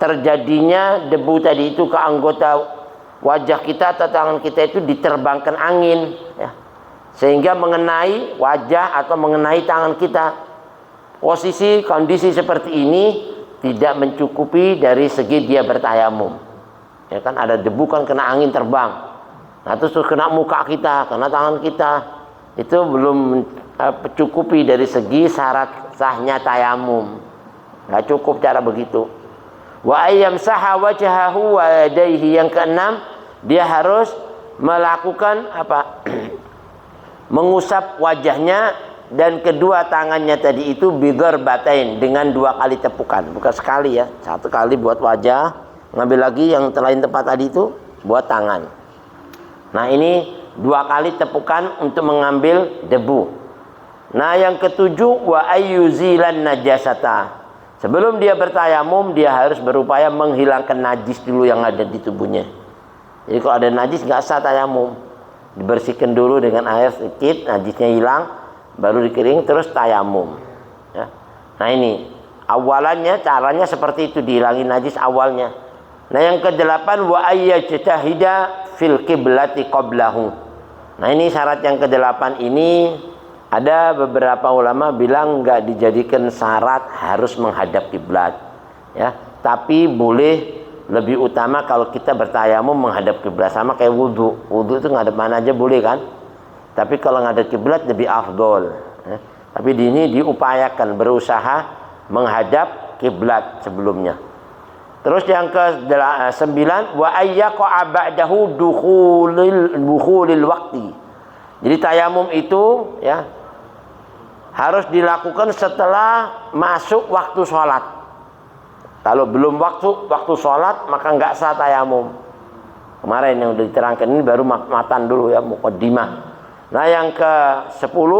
terjadinya debu tadi itu ke anggota wajah kita atau tangan kita itu diterbangkan angin, ya, sehingga mengenai wajah atau mengenai tangan kita. Posisi kondisi seperti ini tidak mencukupi dari segi dia bertayamum. Ya kan, ada debu kan kena angin terbang. Nah terus kena muka kita, kena tangan kita. Itu belum mencukupi dari segi syarat sahnya tayamum. Nggak cukup cara begitu. Wa ayyamsaha wajhahu wa yadayhi, yang keenam, dia harus melakukan apa? Mengusap wajahnya dan kedua tangannya tadi itu bidharbatain, dengan 2 kali tepukan, bukan sekali ya. 1 kali buat wajah, ngambil lagi yang lain tempat tadi itu buat tangan. Nah ini 2 kali tepukan untuk mengambil debu. Nah yang ketujuh, wa ayyuzilan najasata. Sebelum dia bertayamum, dia harus berupaya menghilangkan najis dulu yang ada di tubuhnya. Jadi kalau ada najis nggak sah tayamum. Dibersihkan dulu dengan air sedikit, najisnya hilang, baru dikering, terus tayamum. Ya. Nah ini awalannya, caranya seperti itu, dihilangi najis awalnya. Nah yang kedelapan, wa ayyajtahida fil qiblati qablahu. Nah ini syarat yang kedelapan ini, ada beberapa ulama bilang nggak dijadikan syarat harus menghadap kiblat, ya. Tapi boleh, lebih utama kalau kita bertayamum menghadap kiblat, sama kayak wudhu. Wudhu itu ngadep mana aja boleh kan? Tapi kalau ngadep kiblat lebih afdol. Ya. Tapi di ini diupayakan berusaha menghadap kiblat sebelumnya. Terus yang ke-9, wa ayyaqa ba'dahu dukhulil waqti. Jadi tayamum itu ya harus dilakukan setelah masuk waktu sholat. Kalau belum waktu sholat, maka nggak sah tayamum. Kemarin yang udah diterangkan, ini baru matan dulu ya, muqaddimah. Nah yang ke-10,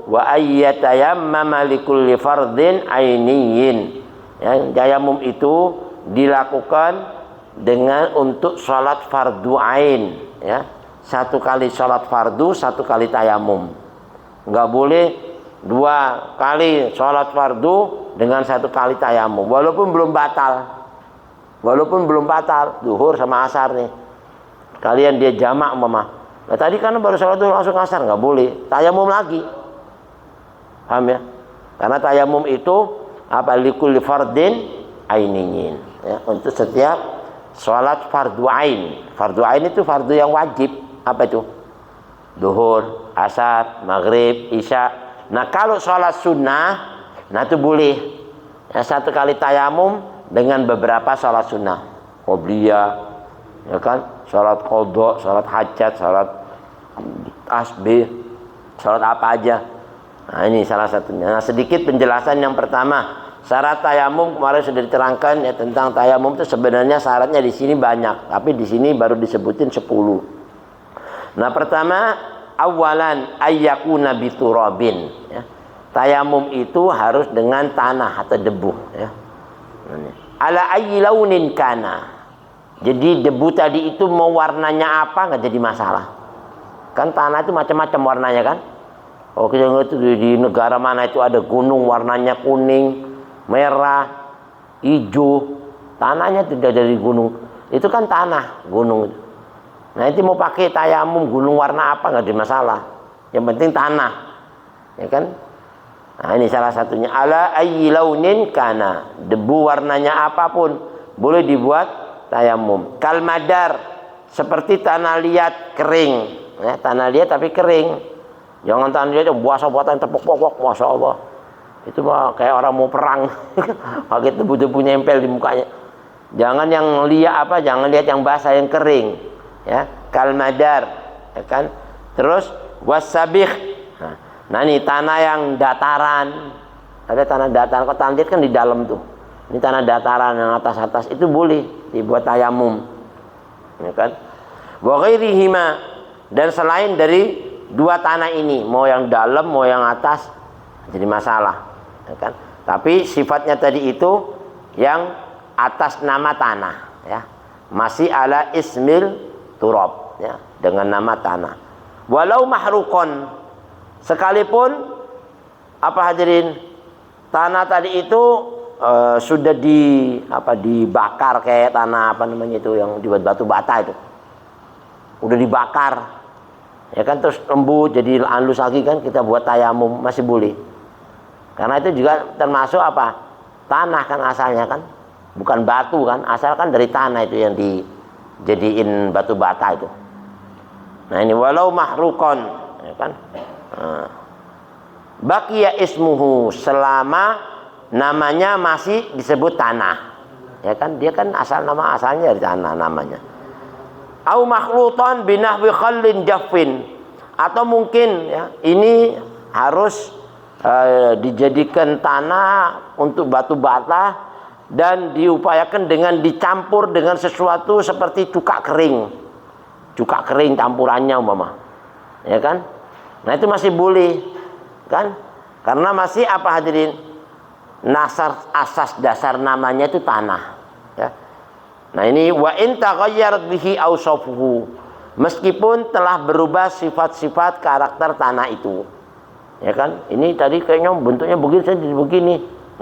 wa ayyatayammama likulli fardin ainiyin. Ya, tayamum itu dilakukan dengan untuk sholat fardu ain, ya. 1 kali sholat fardu, 1 kali tayamum. Nggak boleh 2 kali sholat fardu dengan 1 kali tayamum, walaupun belum batal zuhur sama asar nih, kalian dia jamak mama. Nah tadi kan baru sholat zuhur langsung asar, nggak boleh, tayamum lagi, paham ya? Karena tayamum itu apa, likulli fardin ainiyin, ya, untuk setiap sholat fardu ain. Fardu ain itu fardu yang wajib, apa itu? Zuhur, asar, maghrib, isya. Nah kalau sholat sunnah, nah itu boleh ya, 1 kali tayamum dengan beberapa sholat sunnah, qobliyah, ya kan, sholat qadha, sholat hajat, sholat tasbih, sholat apa aja. Nah ini salah satunya. Nah sedikit penjelasan yang pertama, syarat tayamum kemarin sudah diterangkan ya, tentang tayamum itu sebenarnya syaratnya di sini banyak, tapi di sini baru disebutin 10. Nah pertama, awalan ayyakuna biturabin, ya. Tayamum itu harus dengan tanah atau debu, ya. Ala ayyi launin kana. Jadi debu tadi itu mau warnanya apa nggak jadi masalah. Kan tanah itu macam-macam warnanya kan. Oh kita ngerti di negara mana itu ada gunung warnanya kuning, merah, hijau. Tanahnya tidak dari gunung. Itu kan tanah gunung itu. Nah itu mau pakai tayamum gunung warna apa nggak ada masalah. Yang penting tanah, ya kan? Nah ini salah satunya. Ala ayyi launin kana, debu warnanya apapun boleh dibuat tayamum. Kalmadar, seperti tanah liat kering, ya, tanah liat tapi kering. Jangan tanah liat buasa-buatan tepuk-tepuk, masya Allah. Itu mah kayak orang mau perang, pakai debu-debu nempel di mukanya. Jangan yang liat apa, jangan lihat yang basah, yang kering. Ya, kalmadar, ya kan. Terus wasabih. Nah ini tanah yang dataran, ada tanah dataran. Kalau tanah liat kan di dalam tuh. Ini tanah dataran yang atas-atas itu boleh dibuat tayamum, ya kan. Wa ghairihima, dan selain dari 2 tanah ini, mau yang dalam mau yang atas jadi masalah, ya kan. Tapi sifatnya tadi itu yang atas nama tanah, ya, masih ala ismil turab, ya, dengan nama tanah. Walau mahrukon, sekalipun apa hadirin, tanah tadi itu sudah dibakar kayak tanah apa namanya itu yang dibuat batu bata itu, udah dibakar, ya kan, terus lembut jadi halus lagi kan, kita buat tayamum masih boleh, karena itu juga termasuk apa, tanah kan asalnya kan, bukan batu kan, asal kan dari tanah itu yang dijadiin batu bata itu. Nah ini walau mahrukon, ya kan, baqiya ismuhu, selama namanya masih disebut tanah, ya kan, dia kan nama asalnya dari tanah namanya. Au makhluton binahwi khallin jaffin, atau mungkin ya ini harus dijadikan tanah untuk batu bata dan diupayakan dengan dicampur dengan sesuatu seperti cuka kering campurannya umpama, ya kan. Nah itu masih boleh kan, karena masih apa hadirin, asas dasar namanya itu tanah, ya. Nah ini wa in taghayyarat bihi awsafuhu, meskipun telah berubah sifat-sifat karakter tanah itu, ya kan. Ini tadi kayaknya bentuknya begini, jadi begini,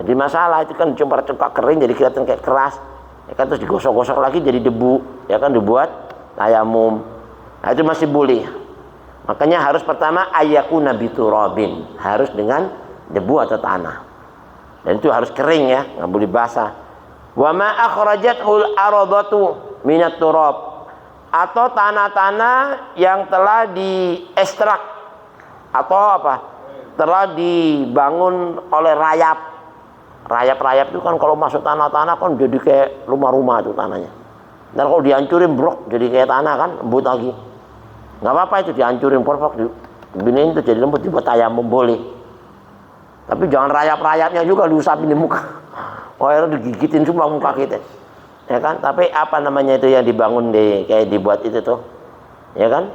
jadi masalah itu kan cuma cuka kering jadi kelihatan kayak keras, ya kan, terus digosok-gosok lagi jadi debu, ya kan, dibuat tayamum. Nah itu masih boleh. Makanya harus pertama ayakuna biturabin, harus dengan debu atau tanah, dan itu harus kering ya, nggak boleh basah. Wa ma akhrajathul aradatu minat turab, atau tanah-tanah yang telah diekstrak atau apa, telah dibangun oleh rayap itu kan, kalau masuk tanah-tanah kan jadi kayak rumah-rumah itu tanahnya. Dan kalau dihancurin brok jadi kayak tanah kan, lembut lagi. Nggak apa-apa itu dihancurin perfect, dibinin itu jadi lembut, dibuat tayamum boleh. Tapi jangan rayap-rayapnya juga diusapin di muka. Oh ya, digigitin semua muka kita, ya kan. Tapi apa namanya itu yang dibangun kayak dibuat itu tuh, ya kan.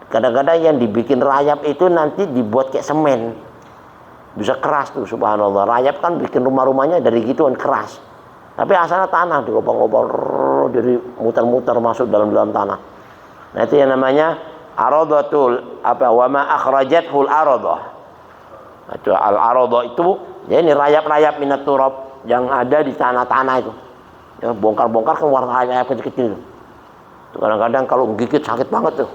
Kadang-kadang yang dibikin rayap itu nanti dibuat kayak semen, bisa keras tuh, subhanallah. Rayap kan bikin rumah-rumahnya dari gituan keras, tapi asalnya tanah, digobang-gobang jadi muter-muter masuk dalam tanah. Nah itu yang namanya aradatul apa, wa ma akhrajathul aradah. Itu al-aradah itu ya, ini rayap-rayap minat turab yang ada di tanah-tanah itu, ya, bongkar-bongkar keluar rayap kecil-kecil itu. Kadang-kadang kalau gigit sakit banget tuh,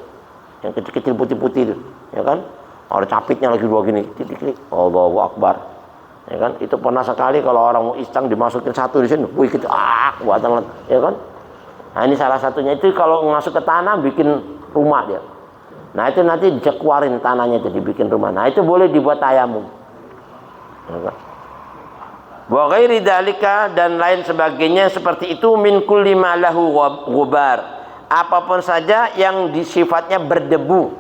yang kecil-kecil putih-putih itu, ya kan, ada capitnya lagi dua gini, titik-titik, Allahu Akbar, ya kan. Itu pernah sekali kalau orang mau iseng dimasukin satu di sini, wih gitu, buatan, ya kan. Nah ini salah satunya itu, kalau masuk ke tanah bikin rumah dia. Nah itu nanti dikeluarin tanahnya itu dibikin rumah. Nah itu boleh dibuat tayamum. Wa ghairi dzalika, dan lain sebagainya seperti itu, min kulli ma lahu ghubar, apapun saja yang sifatnya berdebu.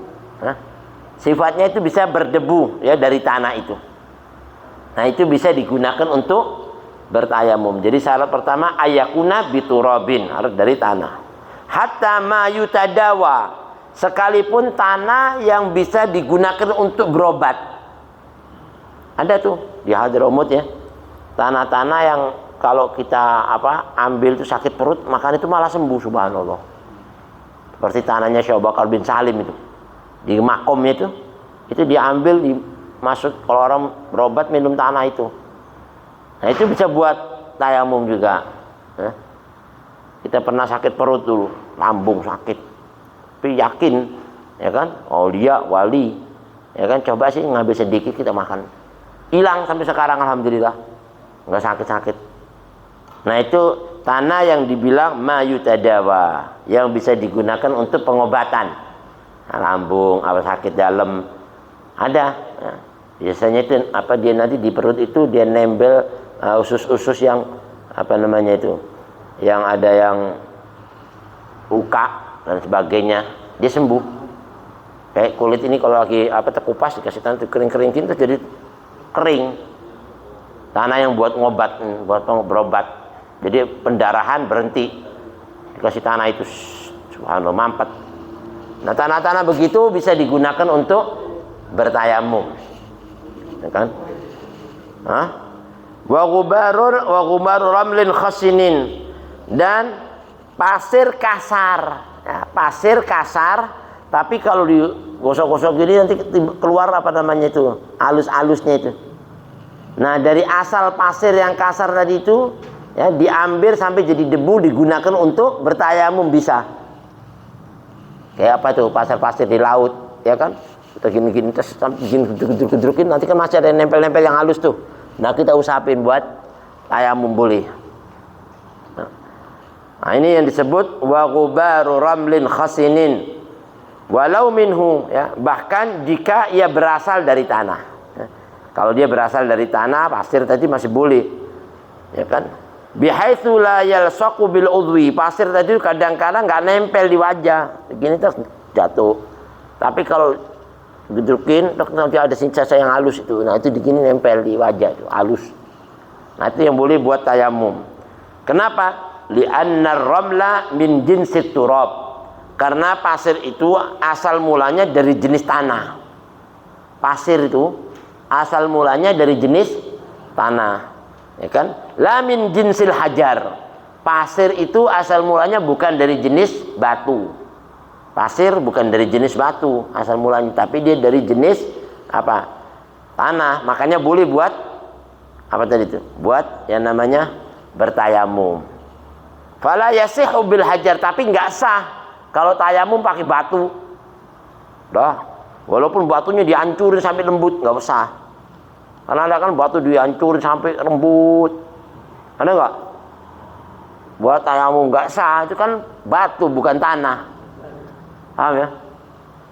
Sifatnya itu bisa berdebu ya dari tanah itu. Nah itu bisa digunakan untuk bertayamum. Jadi syarat pertama ayakuna biturabin, harus dari tanah. Hatta ma yutadawa, sekalipun tanah yang bisa digunakan untuk berobat. Ada tuh di Hadramut ya, tanah-tanah yang kalau kita ambil itu sakit perut, makan itu malah sembuh, subhanallah. Seperti tanahnya Syekh Bakar bin Salim itu di makomnya itu diambil, dimasuk, kalau orang berobat minum tanah itu. Nah itu bisa buat tayamum juga. Kita pernah sakit perut dulu, lambung sakit, tapi yakin, ya kan, aulia wali, ya kan, coba sih ngambil sedikit kita makan, hilang sampai sekarang alhamdulillah, nggak sakit-sakit. Nah itu tanah yang dibilang mayutadawa, yang bisa digunakan untuk pengobatan. Nah, lambung, sakit dalam ada. Nah, biasanya itu dia nanti di perut itu dia nembel usus-usus yang yang ada yang luka dan sebagainya, dia sembuh. Kayak kulit ini kalau lagi terkupas dikasih tanah kering-kering terus jadi kering. Tanah yang buat ngobat, buat berobat. Jadi pendarahan berhenti, dikasih tanah itu, subhanallah, mampet. Nah tanah-tanah begitu bisa digunakan untuk bertayamum, ya kan? Wa ghubarur ramlin khasinin, dan pasir kasar. Ya, pasir kasar, tapi kalau digosok-gosok gini nanti keluar halus-halusnya itu. Nah, dari asal pasir yang kasar tadi itu ya diambil sampai jadi debu digunakan untuk bertayamum bisa. Kayak apa tuh pasir-pasir di laut, ya kan? Kita gini-gini terus gedruk-gedrukin nanti kan masih ada nempel-nempel yang halus tuh. Nah, kita usapin buat tayamum boleh. Nah, ini yang disebut wa ghubaru ramlin khasinin walau minhu, ya, bahkan jika ia berasal dari tanah. Ya. Kalau dia berasal dari tanah, pasir tadi masih boleh. Ya kan? Bihaitsu la yalsaqu bil udwi. Pasir tadi kadang-kadang enggak nempel di wajah. Begini terus jatuh. Tapi kalau gedrukin nanti ada sisa yang halus itu. Nah, itu begini nempel di wajah itu, halus. Nah, itu yang boleh buat tayamum. Kenapa? Li'anna ramla min jinsit turab. Karena pasir itu asal mulanya dari jenis tanah. Pasir itu asal mulanya dari jenis tanah. Ya kan? La min jinsil hajar. Pasir itu asal mulanya bukan dari jenis batu. Pasir bukan dari jenis batu asal mulanya, tapi dia dari jenis apa? Tanah. Makanya boleh buat apa tadi itu? Buat yang namanya bertayamum. Fala yasihu bil hajar, tapi nggak sah kalau tayamum pakai batu. Dah, walaupun batunya dihancurin sampai lembut nggak sah. Karena ada kan batu dihancurin sampai lembut. Ada nggak? Buat tayamum nggak sah, itu kan batu bukan tanah. Paham ya?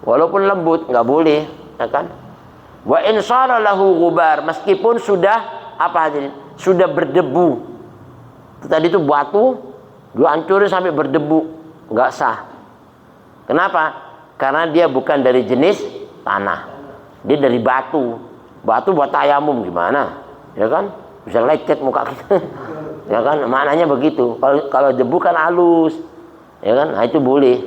Walaupun lembut nggak boleh, ya kan? Wa in shara lahu ghubar, meskipun sudah apa jadi? Sudah berdebu. Tadi itu batu dihancurin sampai berdebu, nggak sah. Kenapa? Karena dia bukan dari jenis tanah. Dia dari batu. Batu buat tayamum gimana? Ya kan? Bisa lecet muka kita. Ya kan? Maknanya begitu. Kalau debu kan halus. Ya kan? Nah, itu boleh.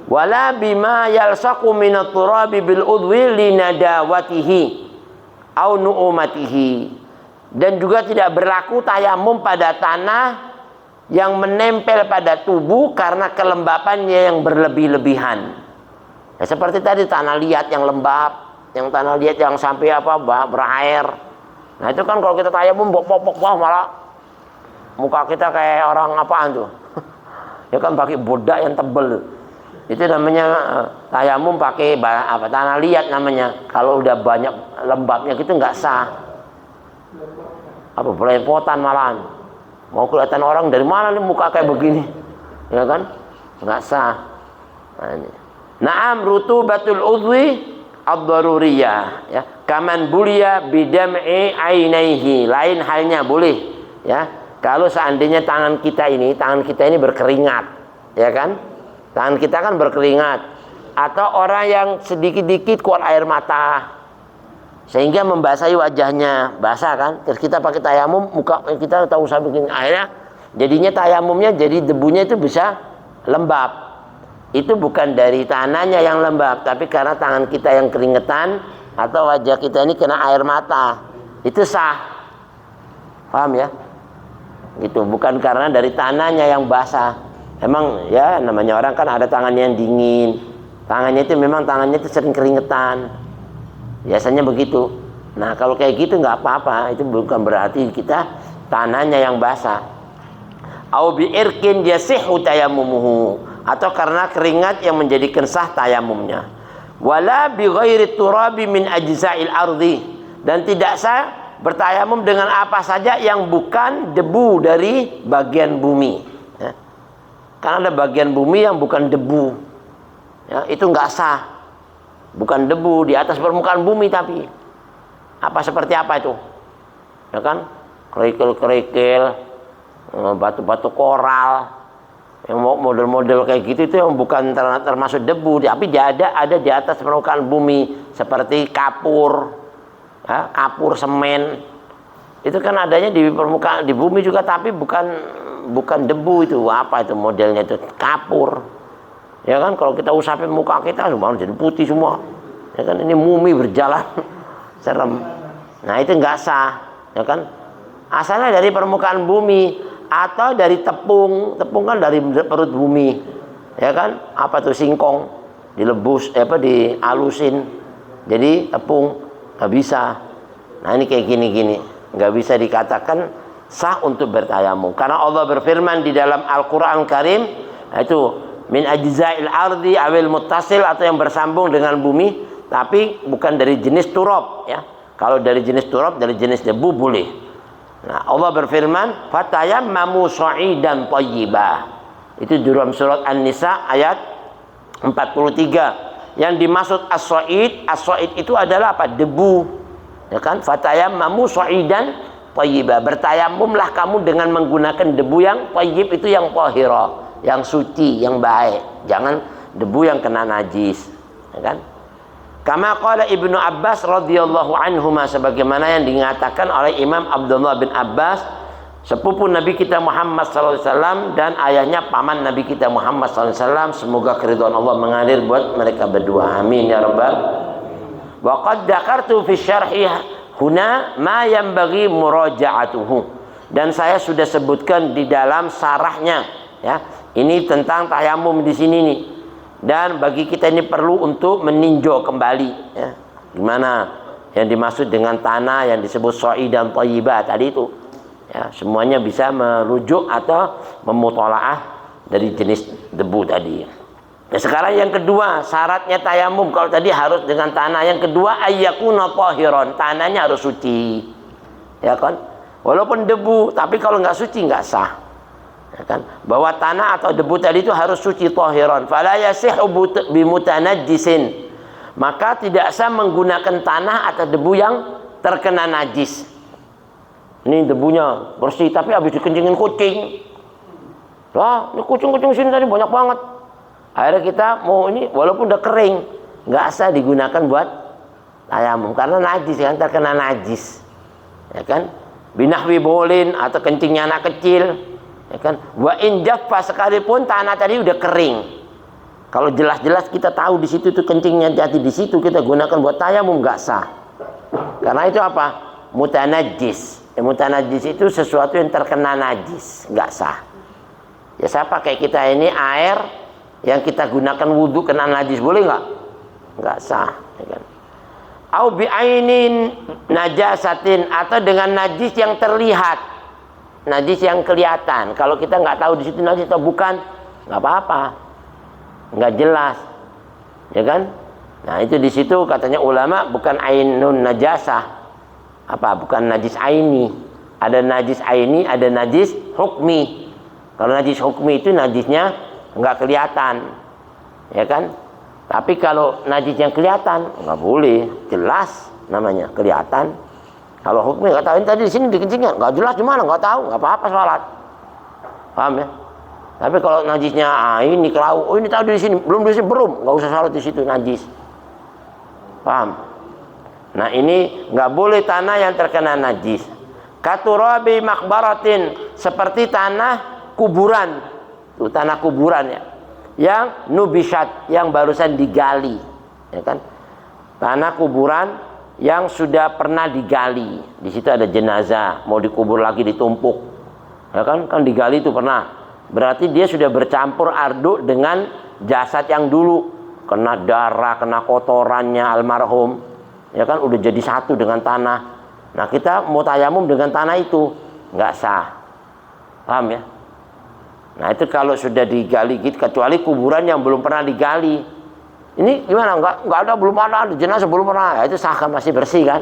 Wala bima yalsaqu minat turabi bil udwi linadawatihi au nu'umatihi. Dan juga tidak berlaku tayamum pada tanah yang menempel pada tubuh karena kelembapannya yang berlebih-lebihan. Ya, seperti tadi tanah liat yang lembab, yang tanah liat yang sampai apa berair. Nah, itu kan kalau kita tayamum pok-pok wah malah muka kita kayak orang apaan tuh. Ya kan pakai bodak yang tebel. Itu namanya tayamum pakai apa tanah liat namanya. Kalau udah banyak lembabnya gitu nggak sah. Apa belepotan malahan. Mau kelihatan orang dari mana nih muka kayak begini. Ya kan? Nggak sah. Nah, ini. Na'am rutubatul udwi ad-daruriyah, ya. Kaman bulia bidam'i ainaihi. Lain halnya boleh, ya. Kalau seandainya tangan kita ini berkeringat, ya kan? Tangan kita kan berkeringat. Atau orang yang sedikit-dikit keluar air mata sehingga membasahi wajahnya, basah kan? Terus kita pakai tayamum, muka kita tahu usah bikin airnya, jadinya tayamumnya jadi debunya itu bisa lembab. Itu bukan dari tanahnya yang lembab, tapi karena tangan kita yang keringetan atau wajah kita ini kena air mata. Itu sah. Paham ya? Gitu, bukan karena dari tanahnya yang basah. Emang ya namanya orang kan ada tangannya yang dingin. Tangannya itu memang tangannya itu sering keringetan. Biasanya begitu. Nah, kalau kayak gitu nggak apa-apa, itu bukan berarti kita tanahnya yang basah. Au bi irkin yasihu tayammumuhu, atau karena keringat yang menjadikan sah tayamumnya. Wala bi ghairi turabi min ajza'il ardi, dan tidak sah bertayamum dengan apa saja yang bukan debu dari bagian bumi. Ya. Karena ada bagian bumi yang bukan debu, ya, itu nggak sah. Bukan debu di atas permukaan bumi, tapi apa seperti apa itu? Ya kan? Kerikil-kerikil, batu-batu koral, yang model-model kayak gitu itu yang bukan termasuk debu, tapi dia ada di atas permukaan bumi, seperti kapur, ya, kapur semen. Itu kan adanya di permukaan di bumi juga, tapi bukan debu itu. Apa itu modelnya itu? Kapur. Ya kan, kalau kita usapin muka kita semua jadi putih semua. Ya kan, ini mumi berjalan. Serem. Nah, itu nggak sah, ya kan? Asalnya dari permukaan bumi atau dari tepung. Tepung kan dari perut bumi. Ya kan? Apa tuh singkong dialusin. Jadi tepung nggak bisa. Nah ini kayak gini-gini, nggak bisa dikatakan sah untuk bertayamum. Karena Allah berfirman di dalam Al-Quran Karim, itu min ajza'il ardi awil muttasil, atau yang bersambung dengan bumi, tapi bukan dari jenis turab ya. Kalau dari jenis turab, dari jenis debu boleh. Nah Allah berfirman, fatayammamu sha'idan thayyiba. Itu di dalam surat An-Nisa ayat 43. Yang dimaksud as-sha'id, as-sha'id itu adalah apa? Debu. Ya kan? Fatayammamu sha'idan thayyiba. Bertayamumlah kamu dengan menggunakan debu yang thayyib, itu yang tahira, yang suci, yang baik. Jangan debu yang kena najis. Ya kan? Kama qala Ibnu Abbas radhiyallahu anhuma, sebagaimana yang dinyatakan oleh Imam Abdullah bin Abbas, sepupu Nabi kita Muhammad SAW dan ayahnya paman Nabi kita Muhammad SAW. Semoga keridhaan Allah mengalir buat mereka berdua. Amin ya rabbal. Wa qad dzakartu fi syarhi huna ma yanbaghi muraja'atuhu. Dan saya sudah sebutkan di dalam sarahnya ya. Ini tentang tayamum di sini nih. Dan bagi kita ini perlu untuk meninjau kembali ya. Gimana yang dimaksud dengan tanah yang disebut sha'idan thayyibah tadi itu. Ya, semuanya bisa merujuk atau memutolaah dari jenis debu tadi. Nah, sekarang yang kedua, syaratnya tayamum. Kalau tadi harus dengan tanah, yang kedua ayyakuna tahiran, tanahnya harus suci. Ya kan? Walaupun debu, tapi kalau nggak suci nggak sah. Ya kan? Bahwa tanah atau debu tadi itu harus suci tahiran. Fala yasihhu bimutanajjisin. Maka tidak sah menggunakan tanah atau debu yang terkena najis. Ini debunya bersih tapi habis dikencingin kucing. Lah, ini kucing-kucing sini tadi banyak banget. Akhirnya kita mau ini walaupun udah kering, nggak sah digunakan buat tayamum karena najis, kan, terkena najis. Ya kan? Binahwi bolin, atau kencingnya anak kecil. Ya kan? Wa in jaffa, sekalipun tanah tadi udah kering. Kalau jelas-jelas kita tahu di situ tuh kencingnya jatuh di situ, kita gunakan buat tayamum nggak sah. Karena itu apa? Mutanajjis. Mutanajjis itu sesuatu yang terkena najis, nggak sah. Ya siapa kayak kita ini air yang kita gunakan wudhu kena najis, boleh nggak? Nggak sah. Ya kan? Au bi'ainin najasatin, atau dengan najis yang terlihat, najis yang kelihatan. Kalau kita nggak tahu di situ najis atau bukan, nggak apa-apa, nggak jelas, ya kan? Nah itu di situ katanya ulama bukan ainun najasah. Apa? Bukan najis aini. Ada najis aini, ada najis hukmi. Kalau najis hukmi itu najisnya nggak kelihatan, ya kan? Tapi kalau najis yang kelihatan nggak boleh, jelas namanya kelihatan. Kalau hukmi nggak tahu, ini tadi di sini dikencingnya nggak jelas di mana, nggak tahu, nggak apa-apa sholat. Paham ya? Tapi kalau najisnya ini kelau, oh ini tahu di sini, belum di sini, belum, nggak usah sholat di situ, najis. Paham? Nah ini nggak boleh tanah yang terkena najis. Katurabi makbaratin, seperti tanah kuburan, tuh tanah kuburan ya, yang nubishat, yang barusan digali, ya kan? Tanah kuburan yang sudah pernah digali, di situ ada jenazah, mau dikubur lagi ditumpuk, ya kan? Kan digali itu pernah, berarti dia sudah bercampur aduk dengan jasad yang dulu, kena darah, kena kotorannya almarhum. Ya kan udah jadi satu dengan tanah. Nah kita mau tayamum dengan tanah itu nggak sah. Paham ya? Nah itu kalau sudah digali gitu, kecuali kuburan yang belum pernah digali. Ini gimana? Nggak ada, belum ada jenazah, belum pernah. Ya, itu sah kan, masih bersih kan?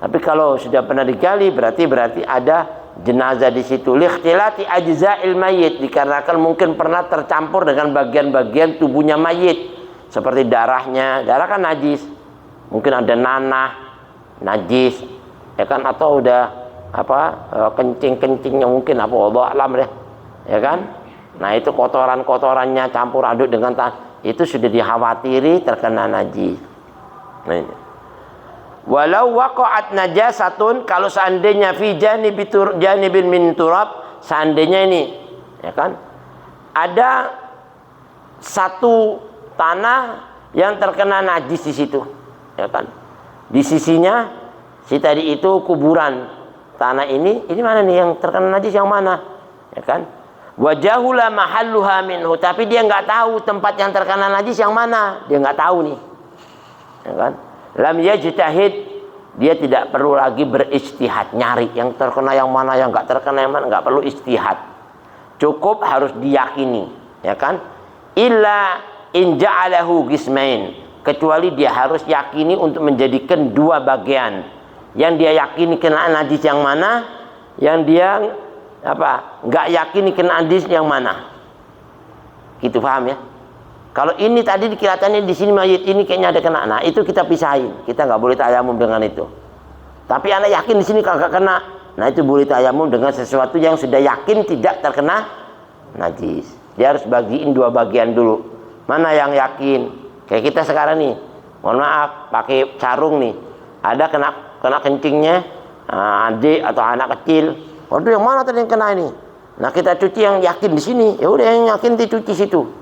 Tapi kalau sudah pernah digali berarti ada jenazah di situ. Likhtilati ajza'il mayyit, dikarenakan mungkin pernah tercampur dengan bagian-bagian tubuhnya mayit, seperti darahnya. Darah kan najis. Mungkin ada nanah najis, ya kan, atau udah apa kencing-kencingnya mungkin apa Allah alam deh, ya kan. Nah itu kotoran-kotorannya campur aduk dengan tanah, itu sudah dikhawatiri terkena najis. Nah, ini. Walau waqa'at najasatun, kalau seandainya fi janibin min turab, seandainya ini, ya kan, ada satu tanah yang terkena najis di situ. Ya kan, di sisinya si tadi itu kuburan, tanah ini mana nih yang terkena najis yang mana, ya kan? Wajahula mahalluha minhu, tapi dia nggak tahu tempat yang terkena najis yang mana, dia nggak tahu nih, ya kan? Lam yajtahid, dia tidak perlu lagi berijtihad, nyari yang terkena yang mana, yang nggak terkena yang mana, nggak perlu istihad. Cukup harus diyakini, ya kan? Illa in ja'alahu qismain, kecuali dia harus yakini untuk menjadikan dua bagian. Yang dia yakini kena najis yang mana, yang dia nggak yakini kena najis yang mana. Gitu, paham ya? Kalau ini tadi kelihatannya di sini mayit ini kayaknya ada kena, nah itu kita pisahin, kita nggak boleh tayamum dengan itu. Tapi anak yakin di sini kagak kena, nah itu boleh tayamum dengan sesuatu yang sudah yakin tidak terkena najis. Dia harus bagiin dua bagian dulu. Mana yang yakin? Kayak kita sekarang nih, mohon maaf, pakai sarung nih, ada kena kencingnya adik atau anak kecil. Waduh, yang mana tadi yang kena ini? Nah kita cuci yang yakin di sini, ya udah yang yakin dicuci situ.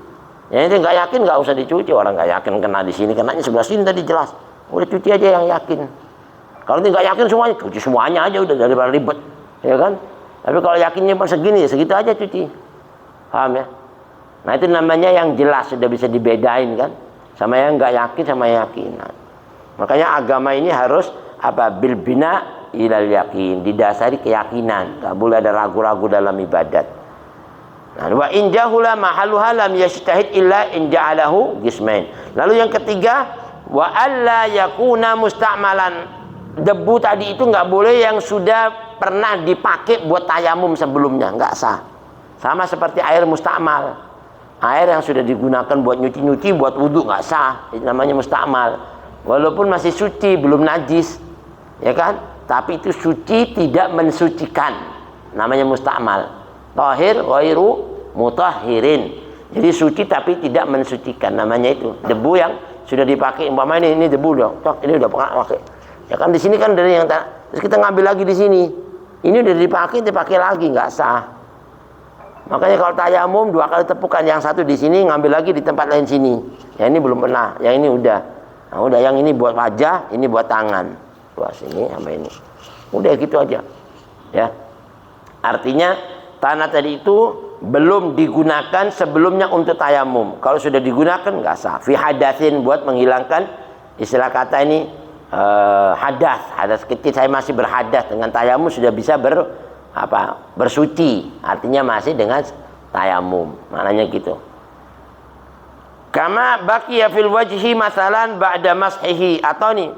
Yang itu nggak yakin nggak usah dicuci, orang nggak yakin kena di sini, kenanya sebelah sini tadi jelas. Udah cuci aja yang yakin. Kalau nggak yakin semuanya, cuci semuanya aja udah daripada ribet, ya kan? Tapi kalau yakinnya cuma segini, ya segitu aja cuci. Paham ya? Nah itu namanya yang jelas, sudah bisa dibedain kan? Sama yang nggak yakin sama yang yakin. Nah, makanya agama ini harus bil bina ilal yakin, didasari keyakinan. Nggak boleh ada ragu-ragu dalam ibadat. Nah, wa in jahula mahalluha lam yajtahid illa in ja'alahu qismain. Lalu yang ketiga, wa alla yakuna musta'malan. Debu tadi itu nggak boleh yang sudah pernah dipakai buat tayamum sebelumnya, nggak sah. Sama seperti air musta'mal. Air yang sudah digunakan buat nyuci-nyuci, buat wudhu, nggak sah. Itu namanya musta'mal. Walaupun masih suci, belum najis, ya kan? Tapi itu suci tidak mensucikan, namanya musta'mal. Tahir ghairu mutahhirin. Jadi suci tapi tidak mensucikan, namanya itu. Debu yang sudah dipakai, umpamanya ini debu dong. Ini udah pakai. Ya kan di sini kan dari yang terus kita ngambil lagi di sini. Ini udah dipakai lagi, nggak sah. Makanya kalau tayamum 2 kali tepukan, yang satu di sini ngambil lagi di tempat lain sini. Yang ini belum pernah, yang ini udah. Nah, udah yang ini buat wajah, ini buat tangan. Buat sini sama ini. Udah gitu aja. Ya. Artinya tanah tadi itu belum digunakan sebelumnya untuk tayamum. Kalau sudah digunakan nggak sah. Fi hadatsin, buat menghilangkan, istilah kata ini hadas kecil, saya masih berhadas, dengan tayamum sudah bisa bersuci. Artinya masih dengan tayamum. Maknanya gitu. Kama baqiya fil wajhi masalan ba'da mashihi, atau nih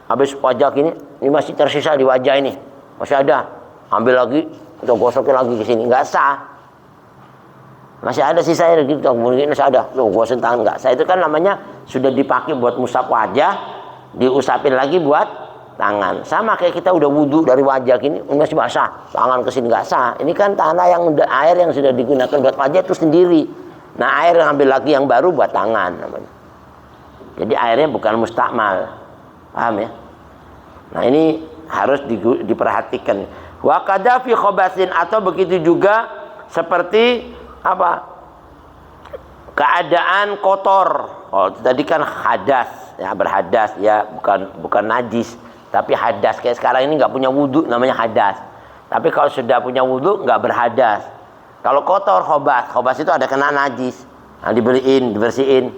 habis wajah ini masih tersisa di wajah ini. Masih ada. Ambil lagi, kita gosokin lagi ke sini, nggak sah. Masih ada sisanya gitu, mungkin masih ada. Loh, gosokin tangan nggak sah. Itu kan namanya sudah dipakai buat musap wajah, diusapin lagi buat tangan. Sama kayak kita udah wudhu dari wajah gini, masih basah, tangan ke sini nggak sah. Ini kan tanah yang air yang sudah digunakan buat wajah itu sendiri. Nah air yang ambil lagi yang baru buat tangan namanya. Jadi airnya bukan mustakmal, paham ya? Nah ini harus diperhatikan. Wa qadha fi khabasin, atau begitu juga seperti keadaan kotor. Oh, tadi kan hadas, ya berhadas, ya bukan najis, tapi hadas. Kayak sekarang ini nggak punya wudhu, namanya hadas. Tapi kalau sudah punya wudhu nggak berhadas. Kalau kotor khobas itu ada kena najis. Nah, dibersihin,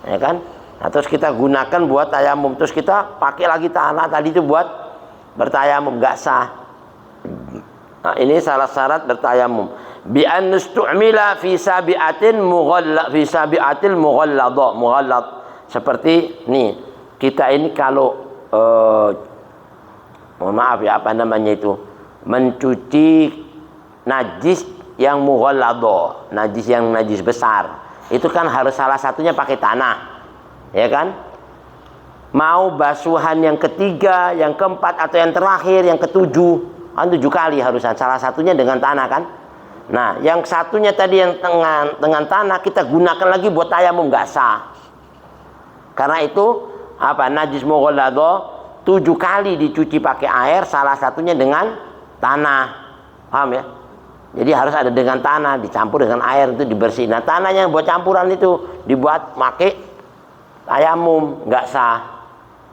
ya kan? Nah, terus kita gunakan buat tayamum, terus kita pakai lagi tanah tadi itu buat bertayamum, nggak sah. Nah, ini salah syarat bertayamum. Bi an nustu'mila fi sabi'atin mughallad. Seperti nih, kita ini kalau mohon maaf ya, mencuci najis yang mughallad, najis yang najis besar. Itu kan harus salah satunya pakai tanah. Ya kan? Mau basuhan yang ketiga, yang keempat, atau yang terakhir, yang ketujuh, kan 7 kali harusan, salah satunya dengan tanah kan. Nah yang satunya tadi yang dengan tanah kita gunakan lagi buat tayamum, nggak sah. Karena itu najis mughalladzah 7 kali dicuci pakai air, salah satunya dengan tanah, paham ya? Jadi harus ada dengan tanah, dicampur dengan air, itu dibersihin. Nah tanahnya buat campuran itu dibuat pakai tayamum, nggak sah.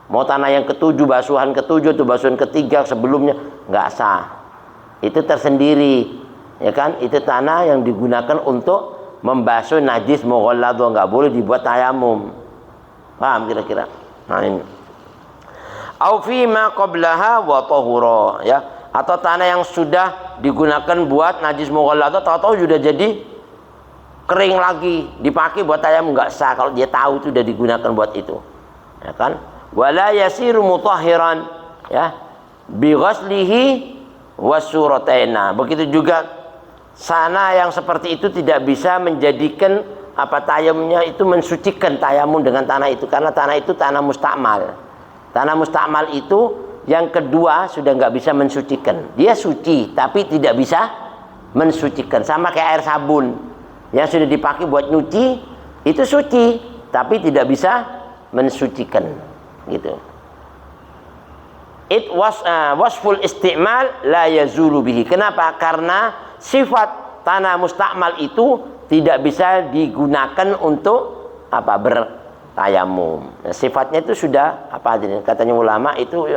Mau tanah yang ketujuh, basuhan ketujuh, atau basuhan ketiga sebelumnya, nggak sah. Itu tersendiri, ya kan? Itu tanah yang digunakan untuk membasuh najis mughalladzah, nggak boleh dibuat tayamum. Paham kira-kira? Nah ini. au fima qablaha wa tahura, ya, atau tanah yang sudah digunakan buat najis mughalladhah tahu-tahu sudah jadi kering lagi, dipakai buat tayamum, enggak sah kalau dia tahu itu sudah digunakan buat itu, ya kan? Wala yasiru mutahhiran, ya, bi ghaslihi wasurataina. Begitu juga sana yang seperti itu tidak bisa menjadikan tayamumnya itu mensucikan tayamum dengan tanah itu, karena tanah itu tanah mustakmal. Tanah mustakmal itu yang kedua sudah nggak bisa mensucikan. Dia suci tapi tidak bisa mensucikan. Sama kayak air sabun yang sudah dipakai buat nyuci, itu suci tapi tidak bisa mensucikan, gitu. Wasful isti'mal la yazulu bihi. Kenapa? Karena sifat tanah mustakmal itu tidak bisa digunakan untuk bertayamum. Nah, sifatnya itu sudah katanya ulama itu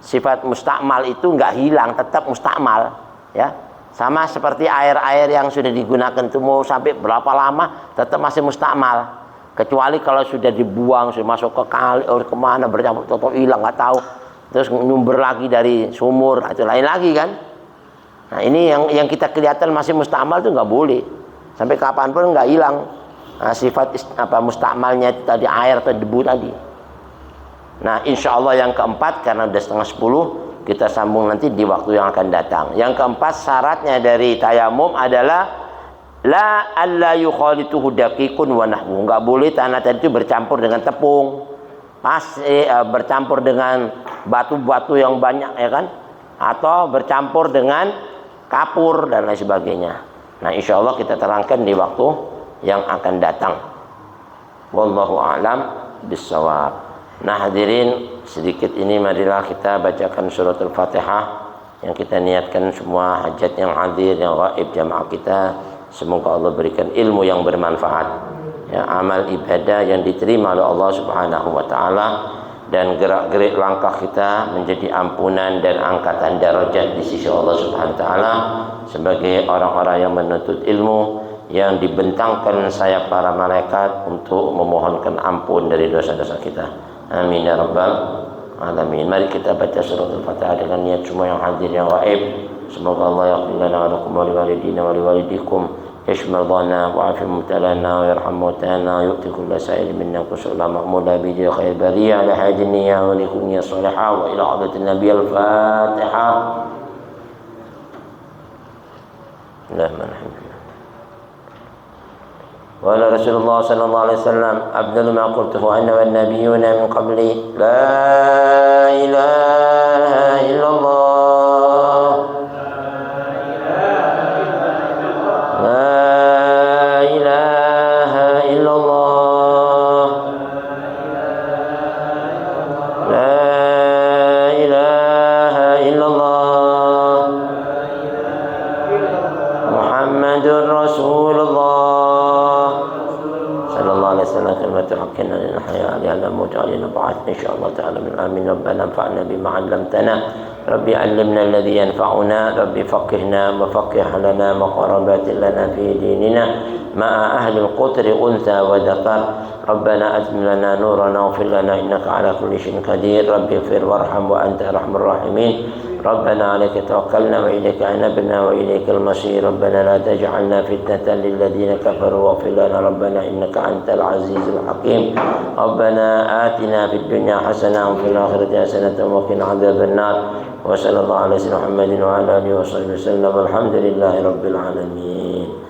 sifat mustakmal itu nggak hilang, tetap mustakmal, ya. Sama seperti air-air yang sudah digunakan itu mau sampai berapa lama tetap masih mustakmal. Kecuali kalau sudah dibuang, sudah masuk ke kali atau kemana bercampur atau hilang nggak tahu, terus nyumber lagi dari sumur, itu lain lagi kan. Nah, ini yang kita kelihatan masih mustakmal itu nggak boleh. Sampai kapanpun nggak hilang sifat mustakmalnya itu tadi, air atau debu tadi. Nah, insya Allah yang keempat, karena udah 9:30, kita sambung nanti di waktu yang akan datang. Yang keempat, syaratnya dari tayamum adalah la alla yukhalituhu daqiqun wa nahwu. Nggak boleh tanah tadi itu bercampur dengan tepung, bercampur dengan batu-batu yang banyak, ya kan, atau bercampur dengan kapur dan lain sebagainya. Nah, insya Allah kita terangkan di waktu yang akan datang. Wallahu a'lam bissawab. Nah, hadirin, sedikit ini marilah kita bacakan suratul Fatihah yang kita niatkan semua hajat yang hadir, yang gaib, jamaah kita. Semoga Allah berikan ilmu yang bermanfaat, ya, amal ibadah yang diterima oleh Allah Subhanahu wa taala, dan gerak-gerik langkah kita menjadi ampunan dan angkatan darajat di sisi Allah Subhanahu wa taala sebagai orang-orang yang menuntut ilmu, yang dibentangkan sayap para malaikat untuk memohonkan ampun dari dosa-dosa kita. Amin ya rabbal alamin. Mari kita baca suratul Fatihah dengan niat semua yang hadir, yang gaib. Semoga Allah yaghfir lana wa lakum wa liwalidina wa liwalidikum, yashmal dhana wa afi mubtalana wa yarham mautana, yu'ti kulla sa'il minna qusulla ma'mula bi khair bariyah ala hajniya wa likunniya salihah wa ila hadratin nabiy al-Fatihah. Bismillahirrahmanirrahim. Wa ala Rasulullah sallallahu alaihi wasallam afdalu ma qultuhu anna wan nabiyyuna min qabli la ilaha illallah. إن شاء الله تعالى من آمين. ربنا انفعنا بما علمتنا، ربي علمنا الذي ينفعنا، ربي فقهنا وفقه لنا مقربات لنا في ديننا مع أهل القطر أنثى وذكر. ربنا أتم لنا نورنا واغفر لنا إنك على كل شيء قدير. ربي اغفر وارحم وأنت أرحم الراحمين. ربنا عليك توكلنا وإليك أنبنا وإليك المصير. ربنا لا تجعلنا فتنة للذين كفروا واغفر لنا ربنا إنك أنت العزيز الحكيم. ربنا آتنا في الدنيا حسنة وفي الآخرة حسنة وقنا عذاب النار. وصلى الله على سيدنا محمد وعلى آله وصحبه وسلم. الحمد لله رب العالمين.